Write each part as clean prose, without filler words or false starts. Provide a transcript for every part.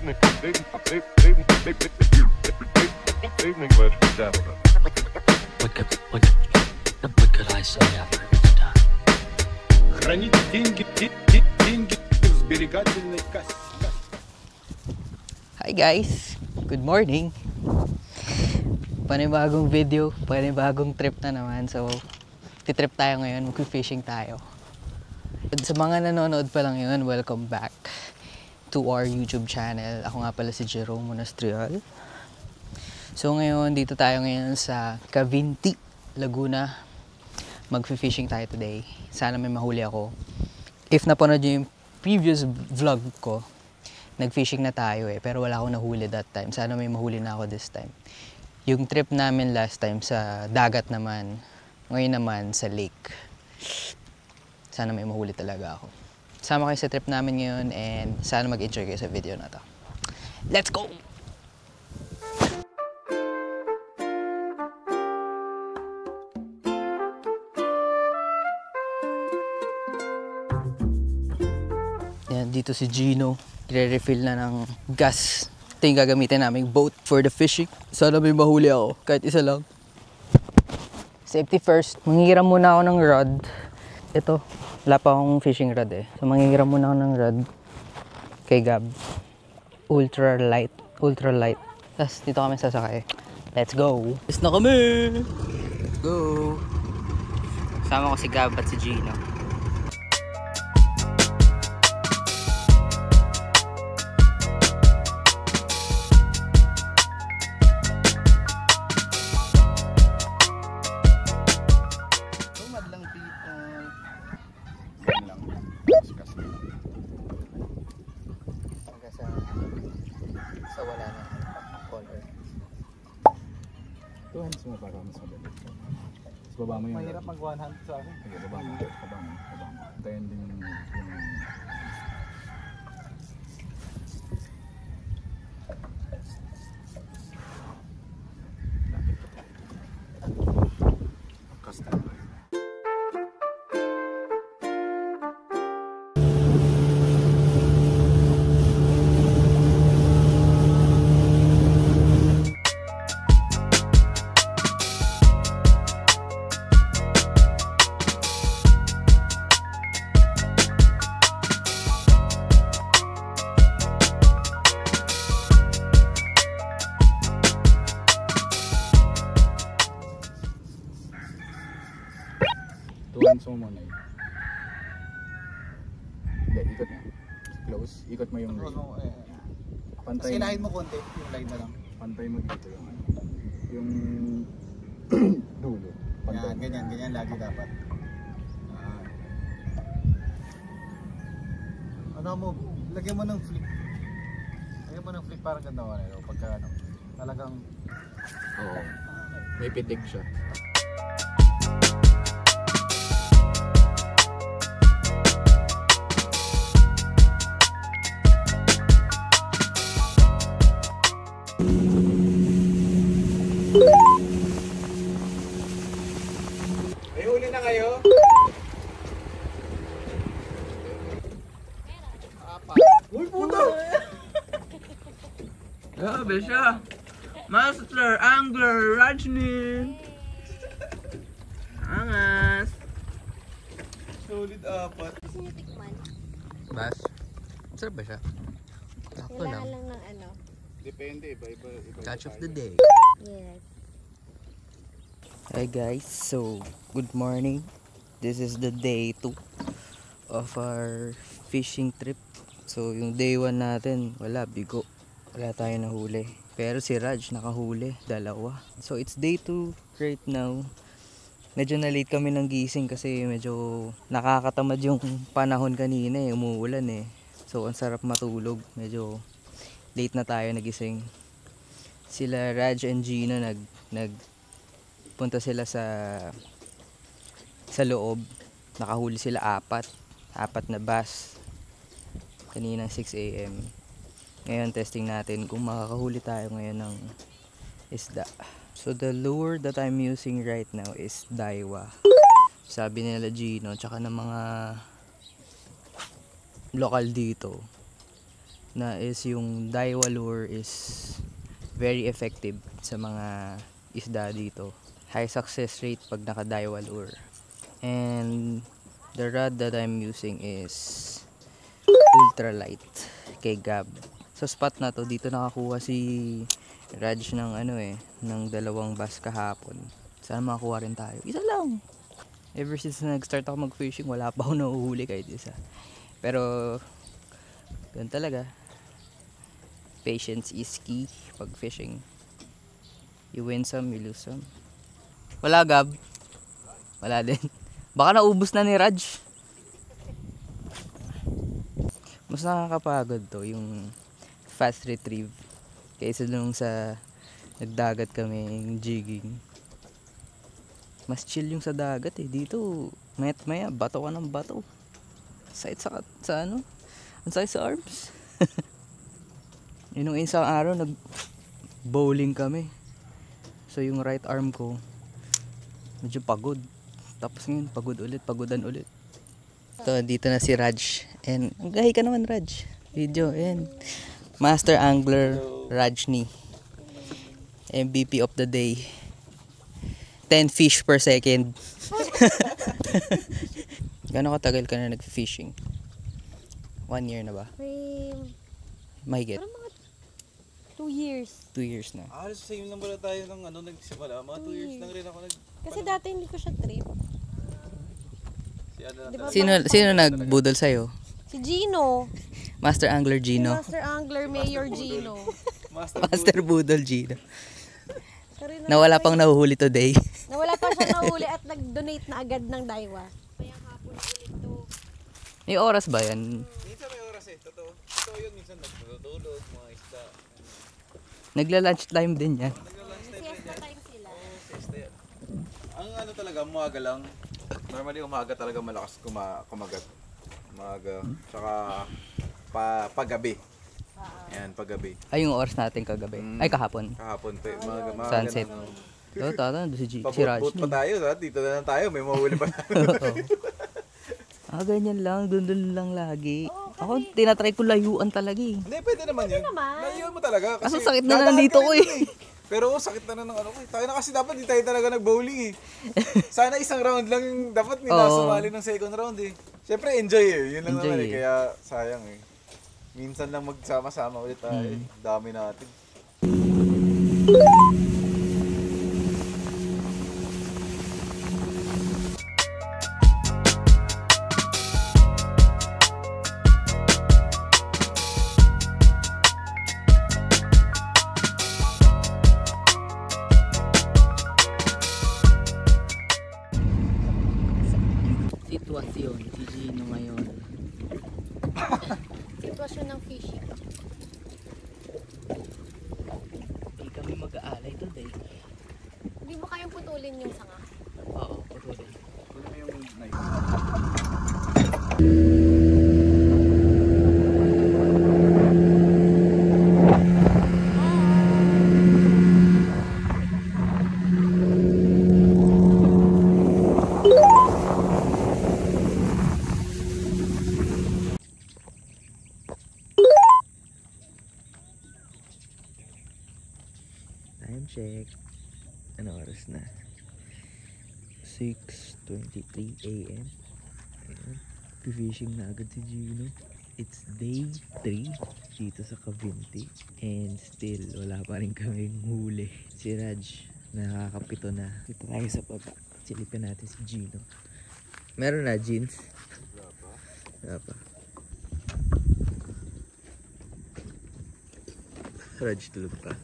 Evening, ladies and gentlemen. What could I say after it's done? Хранить деньги в сберегательной кассе. Hi guys! Good morning! Panibagong video, panibagong trip na naman. So, titrip tayo ngayon, mag-fishing tayo. Sa mga nanonood pa lang yun, welcome back to our YouTube channel. Ako nga pala si Jerome Monastrial. So ngayon, dito tayo ngayon sa Cavinti, Laguna. Mag-fishing tayo today. Sana may mahuli ako. If napanood nyo yung previous vlog ko, nag-fishing na tayo pero wala akong nahuli that time. Sana may mahuli na ako this time. Yung trip namin last time sa dagat naman, ngayon naman sa lake. Sana may mahuli talaga ako. Sama kayo sa trip namin ngayon and sana mag-enjoy kayo sa video na to. Let's go! Yan, dito si Gino. I-refill na ng gas. Ito yung gagamitin naming boat for the fishing. Sana may mahuli ako, kahit isa lang. Safety first. Manghihiram muna ako ng rod. Ito, wala pa akong fishing rod So manghihiram muna ako ng rod kay Gab. Ultra light. Tapos dito kami sasakay. Let's go! Yes na kami! Let's go! Kasama ko si Gab at si Gino. Sa wala na color. Two hands mo para mas madali. Sa baba mo yun. Mahirap mag one hand sa akin. Sige, baba mo. Tayo din yung custom. Tuwan mo muna yun. Hindi, ikot na. Close. Ikot mo yung line. Pantay. Sinahin mo konti, yung line na lang. Pantay mo dito yung yung dulo. Yan, ganyan lagi dapat. Ano mo, lagyan mo ng flick. Lagyan mo ng flick parang ganda mo na pagka talagang oo. May pitik siya. may huli na kayo? Uy, puto! Grabe siya! Master Angler Rajni! Angas! Solid apat. Gusto niyo tikman? Bas? Sarap ba siya? Sakto Kailangan lang. lang ng ano. Depende, iba Catch of the day. Yes. Hi guys, so good morning. This is the day 2 of our fishing trip. So yung day 1 natin, wala, bigo. Wala tayo nahuli. Pero si Raj nakahuli, 2. So it's day 2 right now. Medyo na-late kami ng gising kasi medyo nakakatamad yung panahon kanina umuulan So ang sarap matulog, medyo late na tayo nagising. Sila Raj and Gino nagpunta sila sa loob. Nakahuli sila 4 na bass kanina 6 AM. Ngayon testing natin kung makakahuli tayo ngayon ng isda. So the lure that I'm using right now is Daiwa. Sabi nila Gino tsaka ng mga lokal dito, na is yung Daiwa lure is very effective sa mga isda dito. High success rate pag naka Daiwa lure. And the rod that I'm using is ultralight kay Gab. Sa spot na to, dito nakakuha si Raj ng ng 2 bass kahapon. Sana makakuha rin tayo. Isa lang. Ever since nag-start ako mag-fishing, wala pa ako nahuhuli kahit isa. Pero ganun talaga. Patience is key pag fishing. You win some, you lose some. Wala, Gab. Wala din. Baka naubos na ni Raj. Mas nakakapagod to, yung fast retrieve. Kaysa nung sa nagdagat kami jigging. Mas chill yung sa dagat eh. Dito, maya bato ka ng bato. Sakit sa ang sakit sa arms. Yun nung isang araw, nag-bowling kami. So yung right arm ko, medyo pagod. Tapos ngayon, pagodan ulit. Ito, dito na si Raj. And, gahi ka naman, Raj. Video, and Master Angler Rajni. MVP of the day. 10 fish per second. Gano'ng katagal ka na nag-fishing? 1 year na ba? Mahigit? Parang mga 2 years. 2 years na. Same lang pala tayo ng nagsimula. Mga 2 years lang rin ako Kasi dati hindi ko siya trip. Diba, Sino nagbudol sa'yo? si Gino. Master Angler Gino. Master Angler Mayor Gino. Master Budol Gino. Sorry na, Nawala pang nahuhuli today. nawala pa siya nahuli at nag-donate na agad ng Daiwa. Kaya hapon ulit to. May oras ba yan? Minsan may oras eh. Totoo yun. Minsan nagdudulog, mga isda. Nagla-lunch time din yan. Siesta time sila. Siesta yan. Ang talaga, umaga lang. Normally umaga talaga malakas kumagat. Umaga. Tsaka paggabi. Yan, paggabi. Ay, yung oras natin kagabi. Ay, kahapon. Kahapon pa. Umaga Sunset. Oo, tata, si Raj. Pabot pa tayo. Dito na lang tayo. May mahuli pa. Ganyan lang. Doon lang lagi. Ako, tinatry ko layuan talaga eh. Hindi, pwede naman yun. Layuan mo talaga. Kaso sakit na nandito ko eh. Pero sakit na ng ko. Tayo na kasi dapat di tayo talaga nag-bowling eh. Sana isang round lang yung dapat sumali ng second round eh. Siyempre enjoy eh. Yun lang naman eh. Kaya sayang eh. Minsan lang magsama-sama ulit tayo. Dami natin. Sitwasyon, si Gino ngayon. Sitwasyon ng fishing. Hindi kami mag-aalay today. Hindi mo kayang putulin yung sanga. Oo, putulin. Kunin mo yung knife. Time check. Ano oras na? 6:23 AM. Ayan. Fishing na agad si Gino. It's day 3 dito sa Cavinti. And still, wala pa rin kaming huli. Si Raj, nakakapito na. Dito tayo sa baba. Silipin natin si Gino. Meron na, jeans? Wala pa. Raj, tulog pa.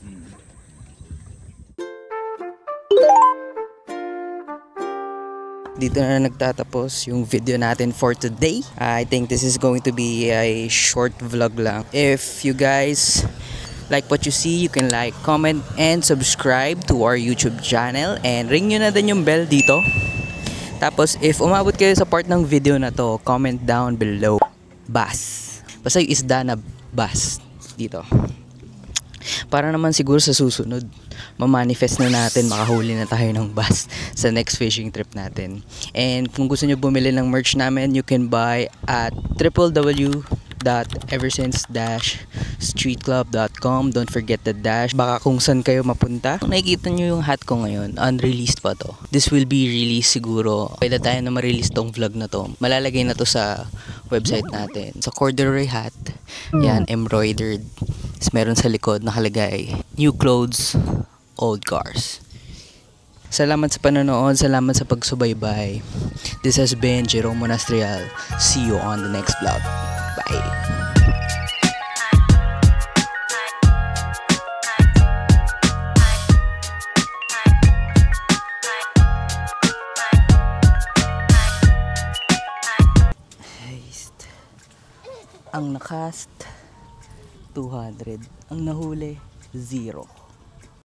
Dito na nagtatapos yung video natin for today. I think this is going to be a short vlog lang. If you guys like what you see, you can like, comment, and subscribe to our YouTube channel. And ring nyo na din yung bell dito. Tapos, if umabot kayo sa part ng video na to, comment down below. Bass. Basta yung isda na bass dito. Para naman siguro sa susunod, ma-manifest na natin, makahuli na tayo ng bass sa next fishing trip natin. And kung gusto nyo bumili ng merch namin, you can buy at www shop.eversince-streetclub.com. Don't forget the dash. Baka kung saan kayo mapunta. Kung nakikita nyo yung hat ko ngayon, unreleased pa to. This will be released siguro. Pwede tayo na ma-release tong vlog na to. Malalagay na to sa website natin. Sa corduroy hat, yan, embroidered. Tapos meron sa likod nakalagay, new clothes, old cars. Salamat sa panonood, salamat sa pagsubaybay. This has been Jerome Monastrial. See you on the next vlog. Bye. Ang nakast 200, ang nahuli 0.